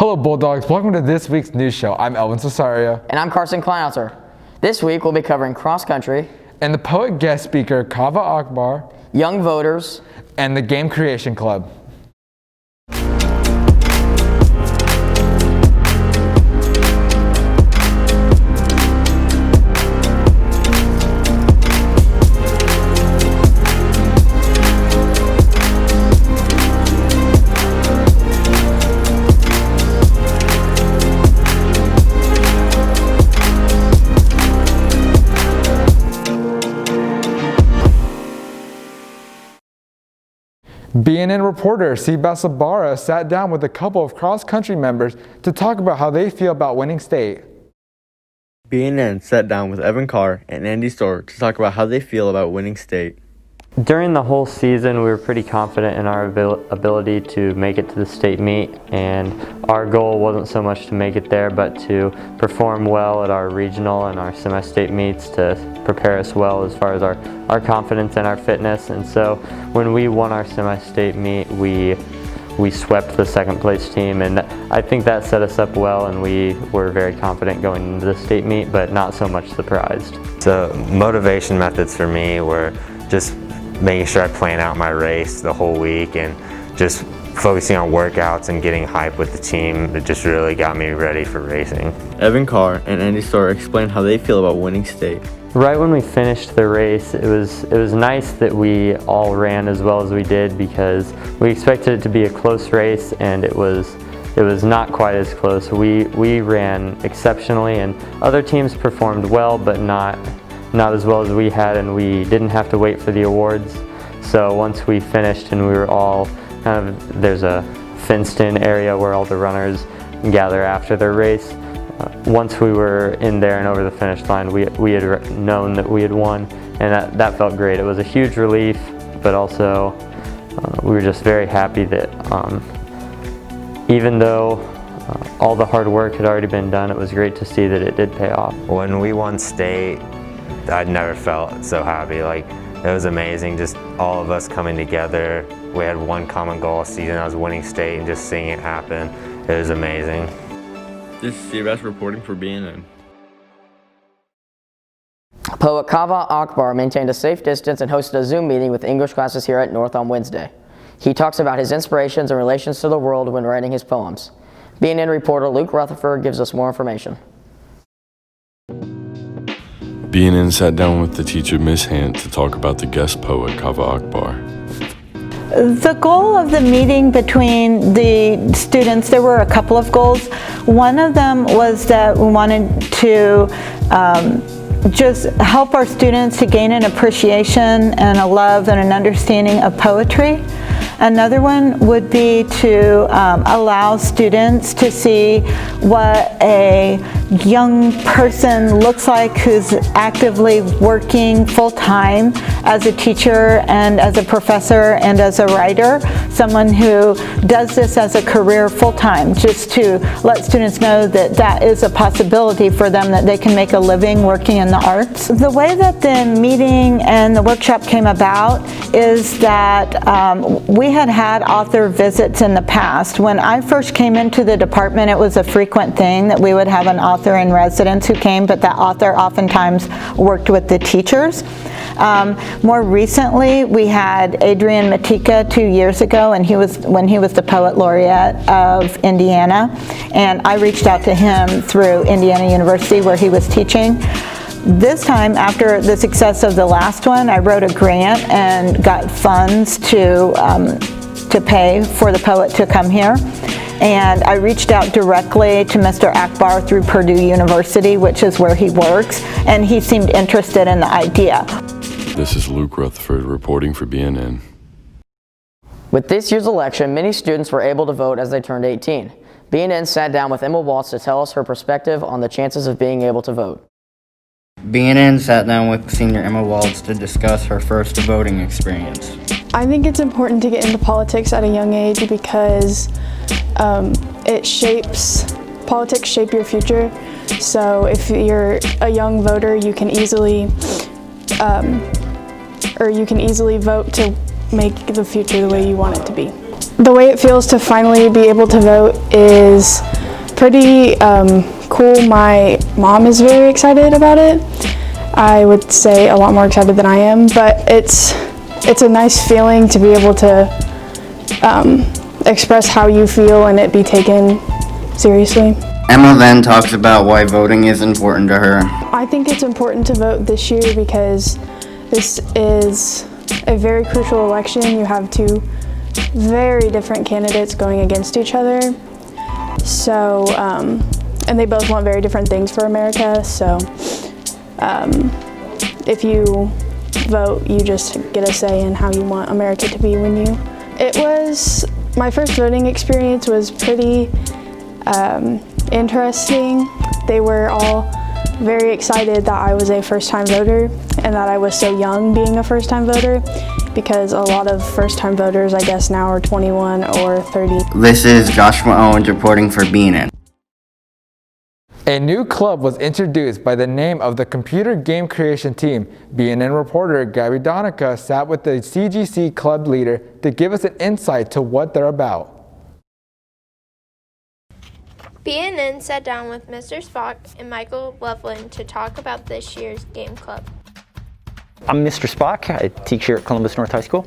Hello Bulldogs, welcome to this week's news show. I'm Elvin Cesario. And I'm Carson Kleinhauser. This week we'll be covering cross country, And the poet guest speaker, Kava Akbar, young voters, and the Game Creation Club. BNN reporter Siba Sabara sat down with a couple of cross-country members to talk about how they feel about winning state. BNN sat down with Evan Carr and Andy Storr to talk about how they feel about winning state. During the whole season, we were pretty confident in our ability to make it to the state meet, and our goal wasn't so much to make it there, but to perform well at our regional and our semi-state meets to prepare us well as far as our confidence and our fitness. And so when we won our semi-state meet, we swept the second place team, and I think that set us up well, and we were very confident going into the state meet, but not so much surprised. So motivation methods for me were just making sure I plan out my race the whole week and just focusing on workouts and getting hype with the team. It just really got me ready for racing. Evan Carr and Andy Storr explained how they feel about winning state. Right when we finished the race, it was nice that we all ran as well as we did, because we expected it to be a close race, and it was not quite as close. We ran exceptionally, and other teams performed well, but not as well as we had, and we didn't have to wait for the awards. So once we finished and we were all there's a fenced-in area where all the runners gather after their race. Once we were in there and over the finish line, we had known that we had won, and that felt great. It was a huge relief, but also we were just very happy that even though all the hard work had already been done, it was great to see that it did pay off. When we won state, I'd never felt so happy. Like, it was amazing, just all of us coming together. We had one common goal all season, that was winning state, and just seeing it happen, it was amazing. This is CBS reporting for BNN. poet Kava Akbar maintained a safe distance and hosted a Zoom meeting with English classes here at North on Wednesday. He talks about his inspirations and relations to the world when writing his poems. BNN reporter Luke Rutherford gives us more information. BNN sat down with the teacher, Miss Hant, to talk about the guest poet, Kava Akbar. The goal of the meeting between the students, there were a couple of goals. One of them was that we wanted to just help our students to gain an appreciation and a love and an understanding of poetry. Another one would be to allow students to see what a young person looks like who's actively working full-time as a teacher and as a professor and as a writer, someone who does this as a career full-time, just to let students know that that is a possibility for them, that they can make a living working in the arts. The way that the meeting and the workshop came about is that we had author visits in the past. When I first came into the department, it was a frequent thing that we would have an author in residence who came, but that author oftentimes worked with the teachers. More recently, we had Adrian Matika 2 years ago, and when he was the Poet Laureate of Indiana, and I reached out to him through Indiana University where he was teaching. This time, after the success of the last one, I wrote a grant and got funds to pay for the poet to come here. And I reached out directly to Mr. Akbar through Purdue University, which is where he works, and he seemed interested in the idea. This is Luke Rutherford reporting for BNN. With this year's election, many students were able to vote as they turned 18. BNN sat down with Emma Waltz to tell us her perspective on the chances of being able to vote. BNN sat down with senior Emma Waltz to discuss her first voting experience. I think it's important to get into politics at a young age because politics shape your future. So if you're a young voter, you can easily vote to make the future the way you want it to be. The way it feels to finally be able to vote is pretty cool. My mom is very excited about it. I would say a lot more excited than I am, but it's a nice feeling to be able to express how you feel and it be taken seriously. Emma then talks about why voting is important to her. I think it's important to vote this year because this is a very crucial election. You have two very different candidates going against each other. So, and they both want very different things for America. So, if you vote, you just get a say in how you want America to be when you. My first voting experience was pretty interesting. They were all very excited that I was a first-time voter and that I was so young being a first-time voter, because a lot of first-time voters, I guess, now are 21 or 30. This is Joshua Owens reporting for BNN. A new club was introduced by the name of the computer game creation team. BNN reporter Gabby Donica sat with the CGC club leader to give us an insight to what they're about. BNN sat down with Mr. Spock and Michael Loveland to talk about this year's game club. I'm Mr. Spock. I teach here at Columbus North High School.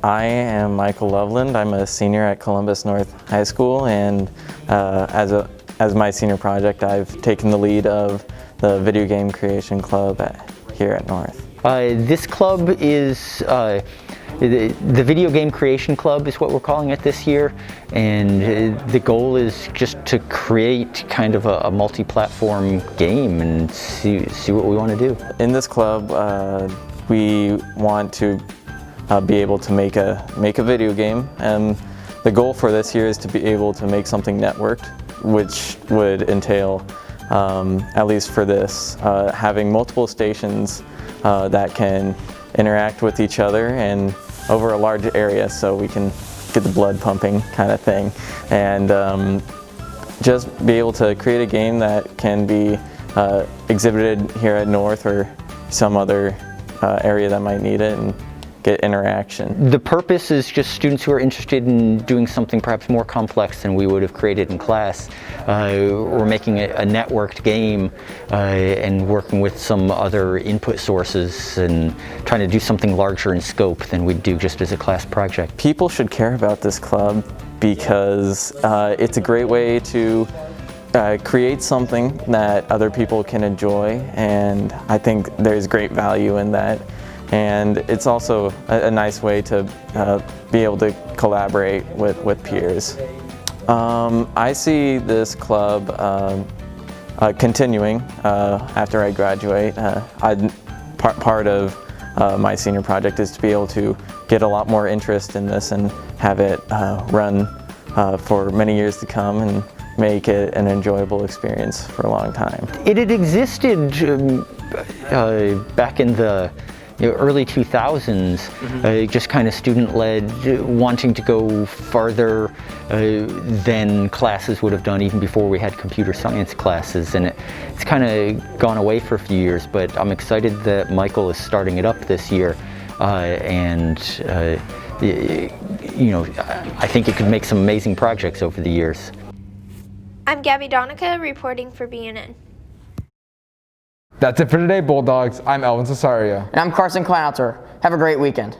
I am Michael Loveland. I'm a senior at Columbus North High School, and as my senior project, I've taken the lead of the video game creation club here at North. This club is the Video Game Creation Club is what we're calling it this year, and the goal is just to create kind of a multi-platform game and see what we want to do. In this club, we want to be able to make a video game, and the goal for this year is to be able to make something networked, which would entail, at least for this, having multiple stations that can interact with each other and over a large area, so we can get the blood pumping kind of thing, and just be able to create a game that can be exhibited here at North or some other area that might need it, and get interaction. The purpose is just students who are interested in doing something perhaps more complex than we would have created in class. We're making a networked game and working with some other input sources and trying to do something larger in scope than we'd do just as a class project. People should care about this club because it's a great way to create something that other people can enjoy, and I think there's great value in that. And it's also a nice way to be able to collaborate with peers. I see this club continuing after I graduate. Part of my senior project is to be able to get a lot more interest in this and have it run for many years to come and make it an enjoyable experience for a long time. It had existed back in the early 2000s, just kind of student-led, wanting to go farther than classes would have done even before we had computer science classes, and it's kind of gone away for a few years, but I'm excited that Michael is starting it up this year, and you know, I think it could make some amazing projects over the years. I'm Gabby Donica reporting for BNN. That's it for today, Bulldogs. I'm Elvin Cesario. And I'm Carson Clownter. Have a great weekend.